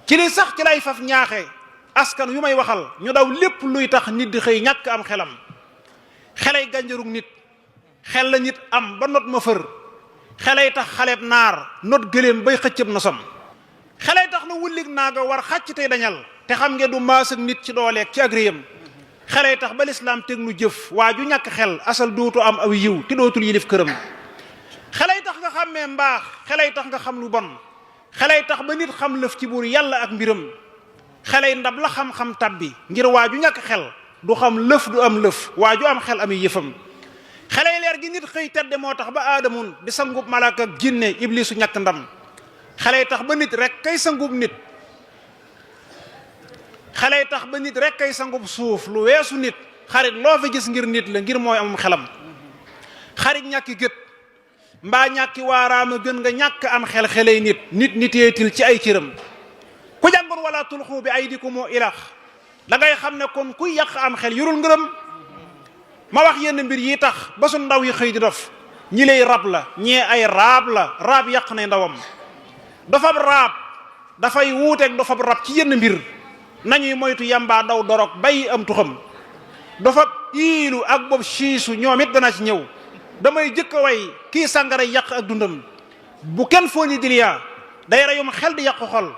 ci li sax ci lay faf ñaaxe askan yu may waxal ñu daw lépp luy tax nit di xëy ñàkk am xelam xelay gànjarug nit xel la nit am ba not ma fër xelay tax xaleeb naar not gëléem bay xëccëb nosam xelay tax na wullig naaga war xàcc tey dañal te xam ngeen du maas ak nit ci dooleeg ci agriyam xelay tax ba lislaam teg nu jëf waa ju ñàkk xel asal dootu am aw yiw te dootul yilif këram xelay tax nga xàmmee mbaax xelay tax nga xam lu bon xelay tax ba nit xam lëf ci buur yàlla ak mbiram xelay ndab la xam-xam tabbi ngir waa ju ñàkk xel du xam lëf du am lëf waa ju am xel ami yëfam xelay leer gi nit xëy tedde moo tax ba aadamun di sangub malaaka ak jinne iblisu ñàkk ndam xelay tax ba nit rek kay sangub nit xelay tax ba nit rek kay sangub suuf lu weesu nit xarit loo fa gis ngir nit la ngir mooy amum xelam xarit ñàkki gët mbaa ñàkki waaraama gën nga ñàkk am xel xelay nit niteetil ci ay cëram ku jàngoon wala tulxu bi aydikum ilax da ngay xam ne kon kuy yàq am xel yorul ngërëm ma wax yenn mbir yi tax ba su ndaw yi xëy di dof ñi lay rab la ñee ay raab la raab yàq nay ndawam dofab raab dafay wuuteeg dofab rab ci yenn mbir nañuy moytu yambaa daw dorog bay am tuxam dofab iilu ak bopp siisu ñoom it dana ci ñëw damay jëkk a way kii sàngara yàq ak dundam bu kenn foo ni diliyaa day reyum xel di yàqu xol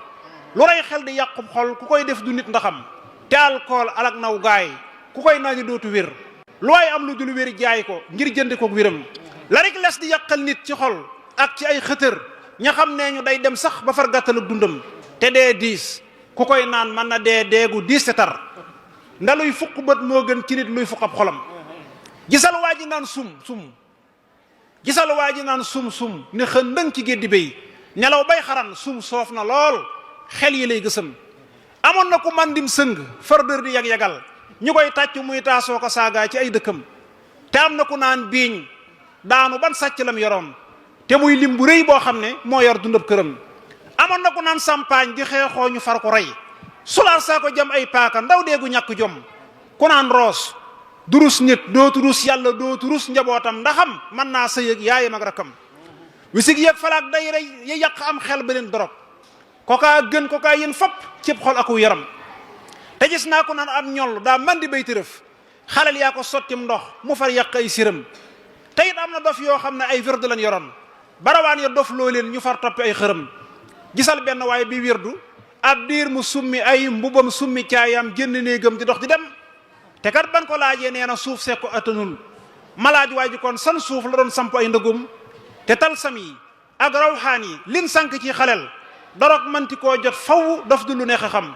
lu rey xel di yàqub xol ku koy def du nit ndaxam te alcool alak naw gaay ku koy naani dootu wér lu waay am lu dul wér jaay ko ngir jënd ko wéram la rek les di yàqal nit ci xol ak ci ay xëtër ña xam nee ñu day dem sax ba far gàttalug dundam te dee diis ku koy naan mën na dee deegu diis te tar ndaluy fukk bët moo gën ci nit luy fukk ab xolam gisal waa ji naan gisal waa ji naan sum ne xëndëng ci géddi béy nelaw bay xaran soof na lool xel yi lay gësam amoon na ku man dim sëng fardeur di yag-yagal ñu koy tàcc muy taasoo ko saagaa ci ay dëkkam te am na ku naan biiñ daanu ban sàcc lam yoroon te muy lim bu rëy boo xam ne moo yor dundab këram amoon na ku naan sampaañ di xeexoo ñu far ko rey sulaar saa ko jam ay paaka ndaw deegu ñàkk jom ku naan roos durus nit dootu rus yàlla dootu rus njabootam ndaxam mën naa sëy ak yaayam ak rakkam wisig yëg falaak day rey ya yàq am xel ba leen dorog kokaa gën kokaa yéen fopp cib xol aku yaram te gis naa ko naan am ñoll daa man di bay tërëf xalal yaa ko sottim ndox mu far yàq ay siram te it am na dof yoo xam ne ay wirdu lañ yoroon barawaan ya dof loo leen ñu far toppi ay xërëm gisal benn waaye bi wirdu ab diir mu summi ay mbubam summi caayam génn néegam di dox di dem te kat ban ko laajee nee na suuf see ko attanul malaaj waa ji kon san suuf la doon samp ay ndëgum te talsam yi ak rawxaan yi lin sànk ci xalel dorog manti koo jot faw dof du lu neex a xam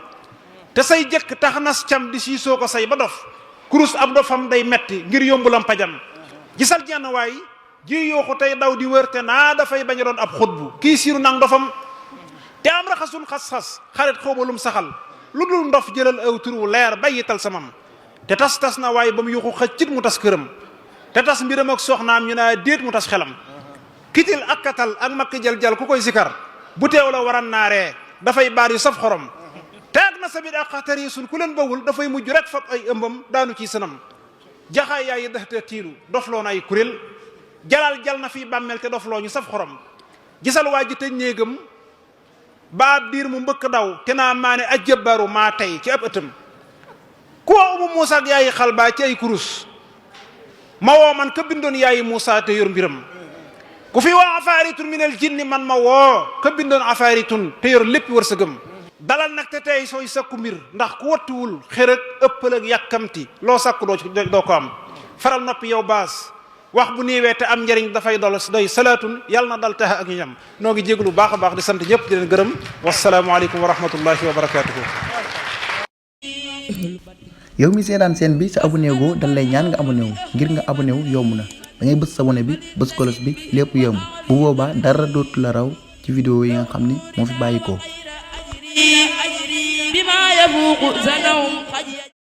te say jëkk tax nas cam di siisoo ko say ba dof kurus ab dofam day metti ngir yombulam pajam gisal jenn waay ji yooxu tey daw di wër te naa dafay bañ a doon ab xutbu kii siiru nang dofam te am raxasul xas-xas xarit xoobalum saxal lu dul ndof jëlal aw turu leer bayyital samam te tas na waaye ba mu yuxu xëccit mu tas këram te tas mbiram ak soxnaam ñu naa déet mu tas xelam kitil ak katal ak makki jal ku koy sikar bu teew la waran naaree dafay baar yu saf xorom te ak na sabit ak xatari sun ku leen bawul dafay mujj rek fab ay ëmbam daanu ci sënam jaxaay yaay dëxte tiilu dofloo na ay kuréel jal na fii bàmmeel te dofloo ñu saf xorom gisal waa ji tëj néegam ba ab diir mu mbëkk daw te naa maa ne ajjabaaru maa tey ci ab ëttam ku woo umu Muusa ak yaayi xal baa ci ay kurus ma woo man ka bindoon yaayi Muusa te yor mbiram ku fi woo afaaritun minal jinni man ma woo ka bindoon afaaritun te yor lépp wërsëgam dalal nag te tey sooy sakku mbir ndax ku wattuwul xërëg ëppal ak yàkkamti loo sakku doo ko am faral noppi yow baas wax bu niiwee te am njëriñ dafay doy salaatun yàlla na dal taxa ak ñu ñam noo ngi jéglu baax a baax di sant ñëpp di leen gërëm wasalaamualeykum wa rahmatullahi wa barakatuhu. yow mi seetaan seen bi sa abonné goo dañ lay ñaan nga abonné wu ngir nga abonné wu yomb na da ngay bës sa abonné bi bës kolos bi lépp yomb bu boobaa dara dootu la raw ci vidéo yi nga xam ni moo fi bàyyi ko